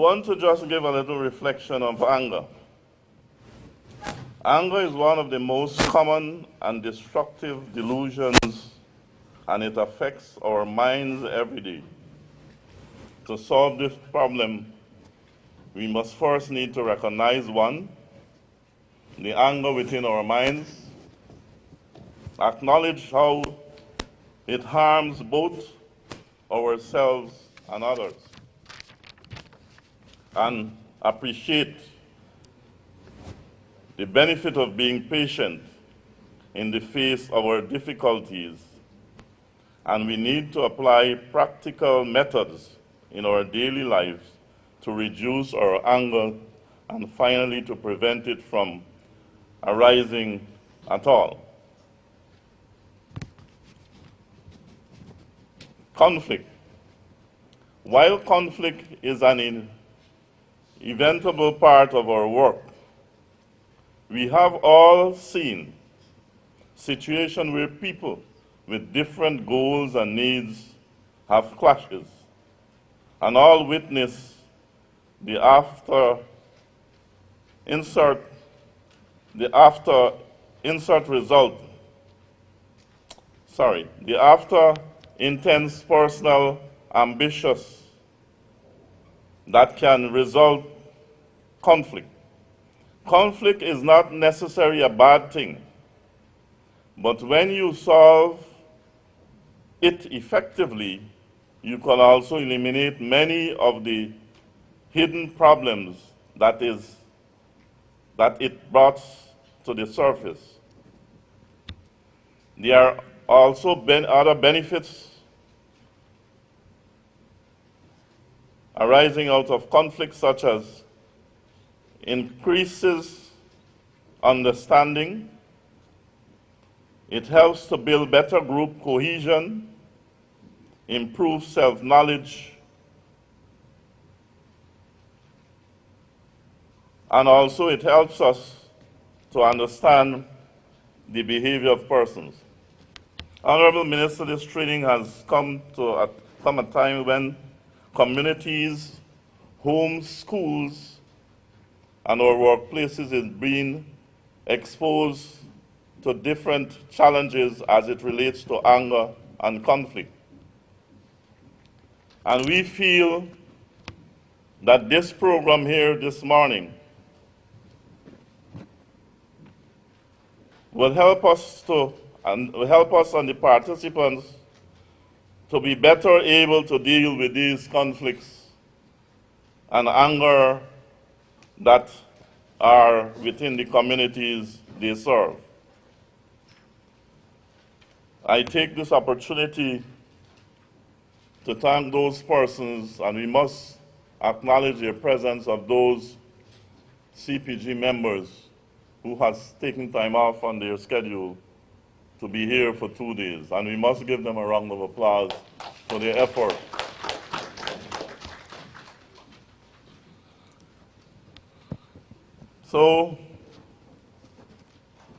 want to just give a little reflection of anger. Anger is one of the most common and destructive delusions, and it affects our minds every day. To solve this problem, we must first need to recognize one, the anger within our minds, acknowledge how it harms both ourselves and others, and appreciate the benefit of being patient in the face of our difficulties. And we need to apply practical methods in our daily lives to reduce our anger and finally to prevent it from arising at all. Conflict. While conflict is an inevitable part of our work, we have all seen situations where people with different goals and needs have clashes, and all witness the after insert intense personal ambitions that can result conflict. Conflict is not necessarily a bad thing, but when you solve it effectively, you can also eliminate many of the hidden problems that it brought to the surface. There are also other benefits arising out of conflict, such as increases understanding. It helps to build better group cohesion, improve self-knowledge, and also it helps us to understand the behavior of persons. Honorable Minister, this training has come at a time when communities, homes, schools, and our workplaces is being exposed to different challenges as it relates to anger and conflict. And we feel that this program here this morning will help us and the participants to be better able to deal with these conflicts and anger that are within the communities they serve. I take this opportunity to thank those persons, and we must acknowledge the presence of those CPG members who has taken time off on their schedule to be here for 2 days, and we must give them a round of applause for their effort. So,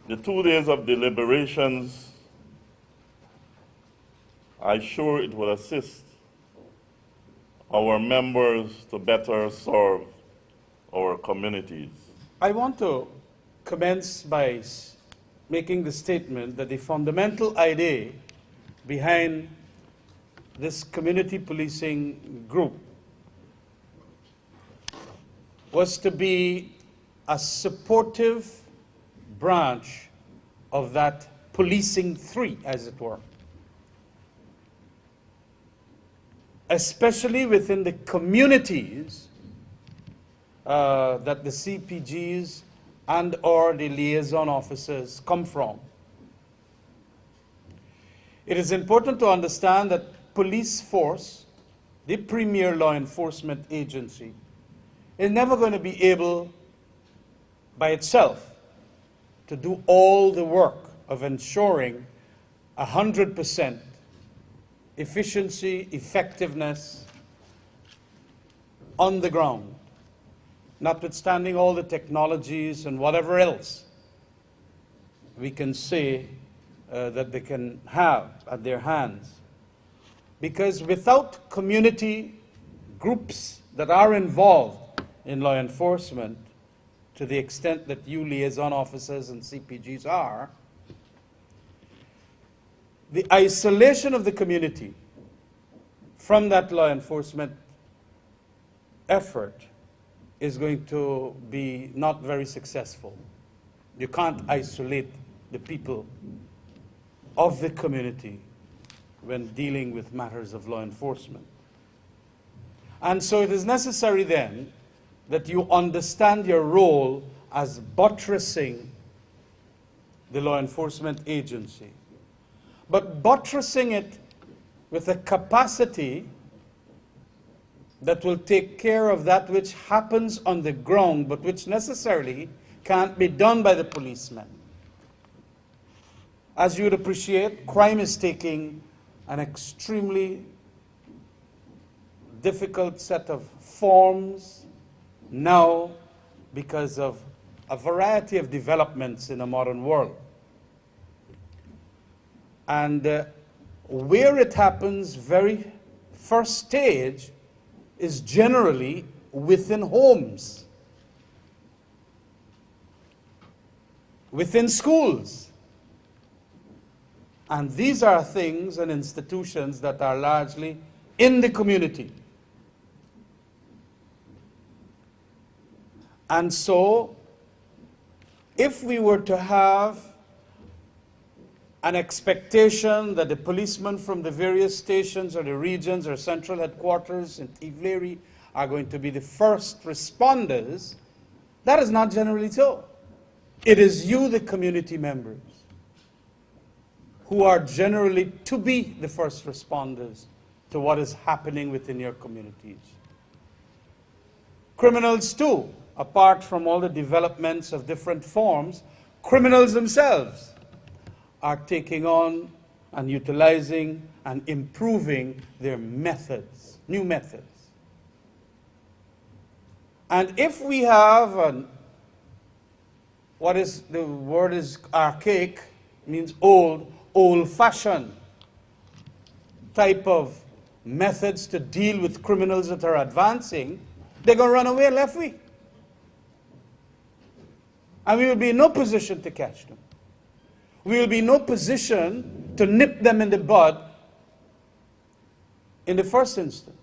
the 2 days of deliberations, I'm sure it will assist our members to better serve our communities. I want to commence by making the statement that the fundamental idea behind this community policing group was to be a supportive branch of that policing three, as it were, especially within the communities that the CPGs and or the liaison officers come from. It is important to understand that police force, the premier law enforcement agency, is never going to be able by itself to do all the work of ensuring 100% efficiency, effectiveness on the ground, notwithstanding all the technologies and whatever else we can say that they can have at their hands. Because without community groups that are involved in law enforcement, to the extent that you liaison officers and CPGs are, the isolation of the community from that law enforcement effort is going to be not very successful. You can't isolate the people of the community when dealing with matters of law enforcement. And so it is necessary then that you understand your role as buttressing the law enforcement agency, but buttressing it with a capacity that will take care of that which happens on the ground, but which necessarily can't be done by the policemen. As you would appreciate, crime is taking an extremely difficult set of forms now because of a variety of developments in the modern world. And where it happens, very first stage is generally within homes, within schools. And these are things and institutions that are largely in the community. And so, if we were to have an expectation that the policemen from the various stations or the regions or central headquarters in Tivleri are going to be the first responders, that is not generally so. It is you, the community members, who are generally to be the first responders to what is happening within your communities. Criminals too, apart from all the developments of different forms, criminals themselves are taking on and utilizing and improving their methods, new methods. And if we have the word is archaic, means old-fashioned type of methods to deal with criminals that are advancing, they're going to run away left wing. And we will be in no position to catch them. We will be in no position to nip them in the bud in the first instance.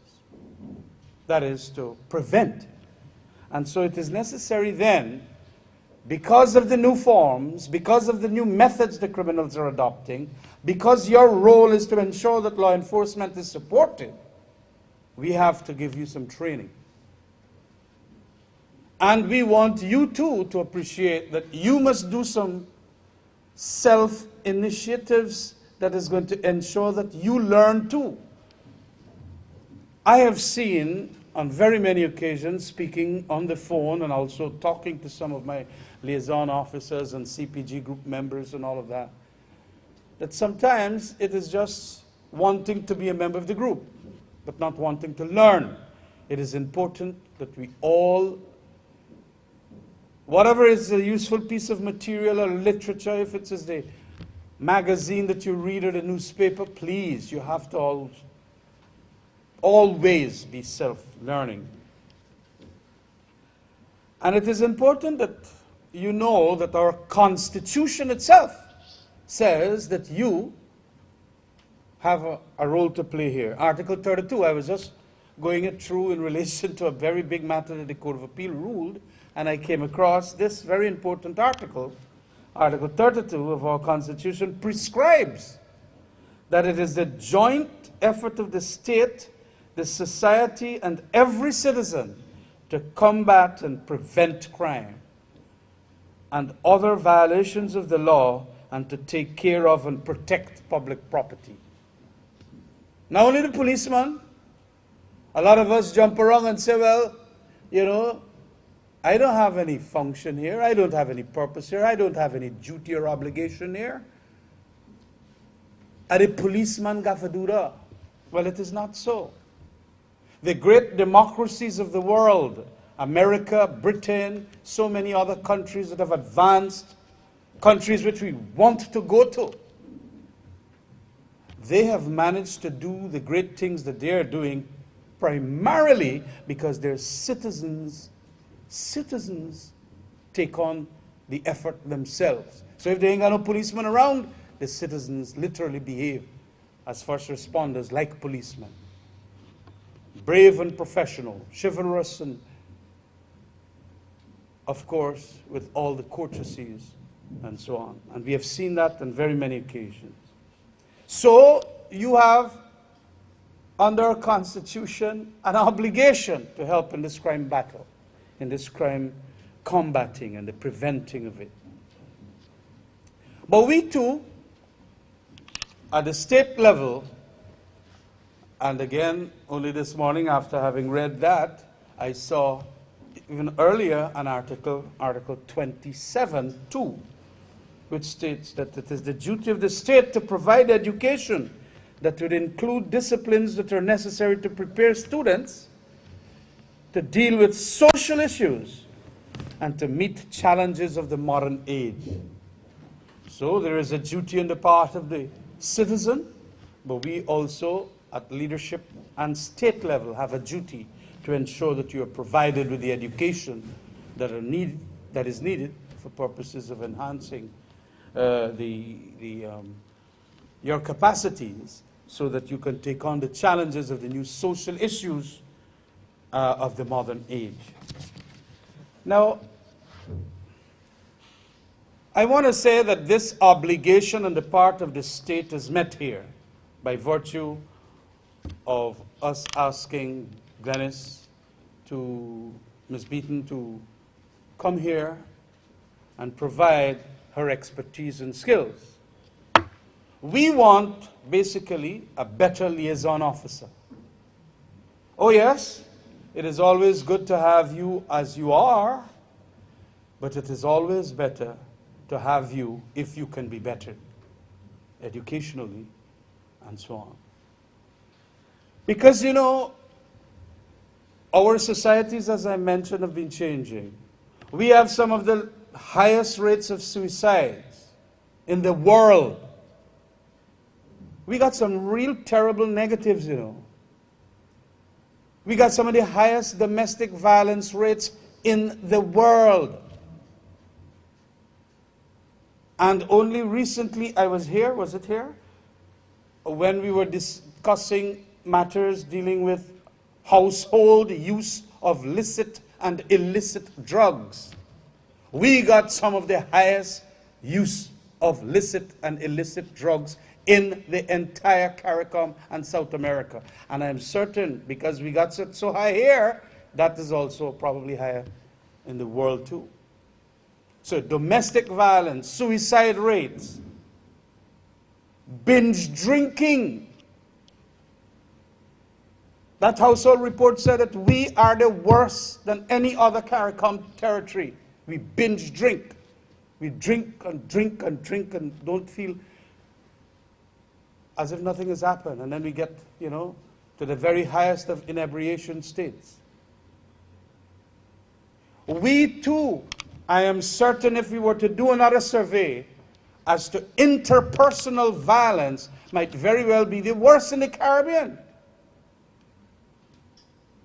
That is, to prevent. And so it is necessary then, because of the new forms, because of the new methods the criminals are adopting, because your role is to ensure that law enforcement is supported, we have to give you some training. And we want you too to appreciate that you must do some self-initiatives that is going to ensure that you learn too. I have seen on very many occasions, speaking on the phone and also talking to some of my liaison officers and CPG group members and all of that, that sometimes it is just wanting to be a member of the group, but not wanting to learn. It is important that we all, whatever is a useful piece of material or literature, if it's the magazine that you read or the newspaper, please, you have to always be self-learning. And it is important that you know that our Constitution itself says that you have a role to play here. Article 32, I was just going it through in relation to a very big matter that the Court of Appeal ruled, and I came across this very important article. Article 32 of our Constitution prescribes that it is the joint effort of the state, the society, and every citizen to combat and prevent crime and other violations of the law, and to take care of and protect public property. Not only the policeman. A lot of us jump around and say, well, you know, I don't have any function here, I don't have any purpose here, I don't have any duty or obligation here. Are the policeman got to do that? Well, it is not so. The great democracies of the world, America, Britain, so many other countries that have advanced, countries which we want to go to, they have managed to do the great things that they are doing primarily because their citizens take on the effort themselves. So if they ain't got no policemen around, the citizens literally behave as first responders like policemen. Brave and professional, chivalrous, and of course with all the courtesies and so on. And we have seen that on very many occasions. So you have, under our Constitution, an obligation to help in this crime battle, in this crime combating and the preventing of it. But we too, at the state level, and again, only this morning after having read that, I saw even earlier an article, Article 27(2), which states that it is the duty of the state to provide education that would include disciplines that are necessary to prepare students to deal with social issues and to meet challenges of the modern age. So there is a duty on the part of the citizen, but we also at leadership and state level have a duty to ensure that you are provided with the education that is needed for purposes of enhancing your capacities so that you can take on the challenges of the new social issues of the modern age. Now, I want to say that this obligation on the part of the state is met here by virtue of us asking Glenys Ms. Beaton to come here and provide her expertise and skills. We want, basically, a better liaison officer. Oh yes, it is always good to have you as you are, but it is always better to have you if you can be better, educationally, and so on. Because, you know, our societies, as I mentioned, have been changing. We have some of the highest rates of suicides in the world. We got some real terrible negatives, you know. We got some of the highest domestic violence rates in the world. And only recently, I was here, was it here? When we were discussing matters dealing with household use of licit and illicit drugs. We got some of the highest use of licit and illicit drugs in the entire CARICOM and South America. And I'm certain, because we got so high here, that is also probably higher in the world too. So domestic violence, suicide rates, binge drinking. That household report said that we are the worst than any other CARICOM territory. We binge drink. We drink and drink and drink and don't feel as if nothing has happened. And then we get, you know, to the very highest of inebriation states. We too, I am certain, if we were to do another survey as to interpersonal violence, might very well be the worst in the Caribbean.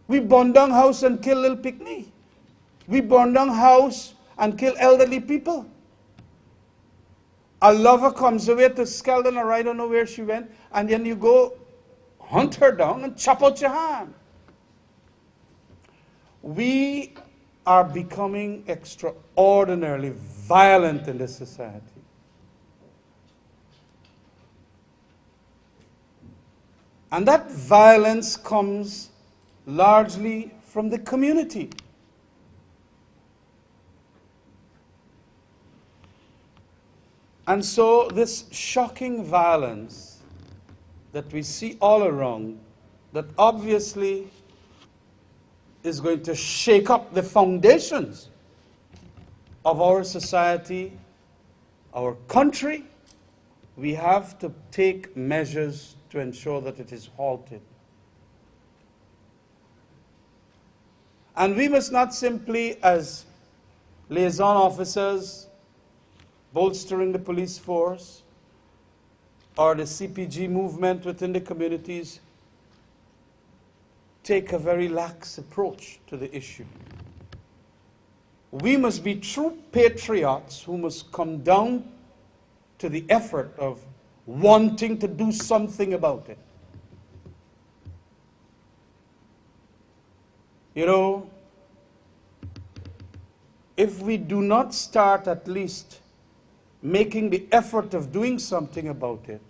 We burn down house and kill little picnic. We burn down house and kill elderly people. A lover comes away to Skeldon, or I don't know where she went, and then you go hunt her down and chop out your hand. We are becoming extraordinarily violent in this society. And that violence comes largely from the community. And so this shocking violence that we see all around, that obviously is going to shake up the foundations of our society, our country, we have to take measures to ensure that it is halted. And we must not simply, as liaison officers, bolstering the police force, or the CPG movement within the communities, take a very lax approach to the issue. We must be true patriots who must come down to the effort of wanting to do something about it. You know, if we do not start at least making the effort of doing something about it,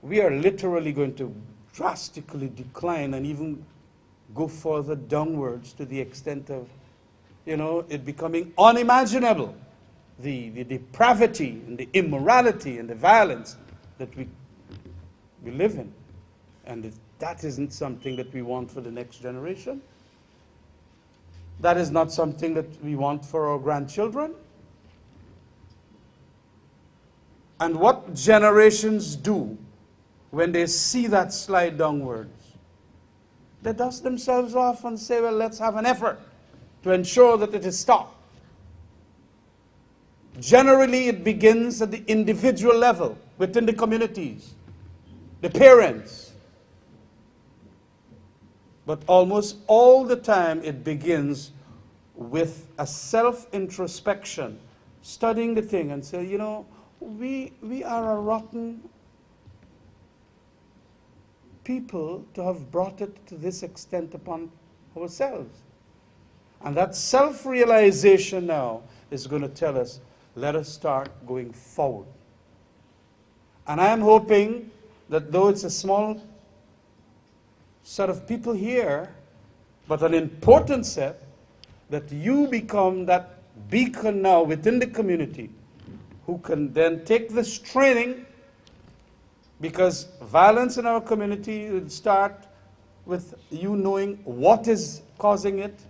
we are literally going to drastically decline and even go further downwards to the extent of, you know, it becoming unimaginable. The depravity and the immorality and the violence that we live in. And that isn't something that we want for the next generation. That is not something that we want for our grandchildren. And what generations do when they see that slide downwards, they dust themselves off and say, well, let's have an effort to ensure that it is stopped. Generally, it begins at the individual level, within the communities, the parents. But almost all the time, it begins with a self-introspection, studying the thing and say, you know, we are a rotten people to have brought it to this extent upon ourselves. And that self-realization now is going to tell us, let us start going forward. And I am hoping that though it's a small set of people here, but an important set, that you become that beacon now within the community who can then take this training, because violence in our community will start with you knowing what is causing it,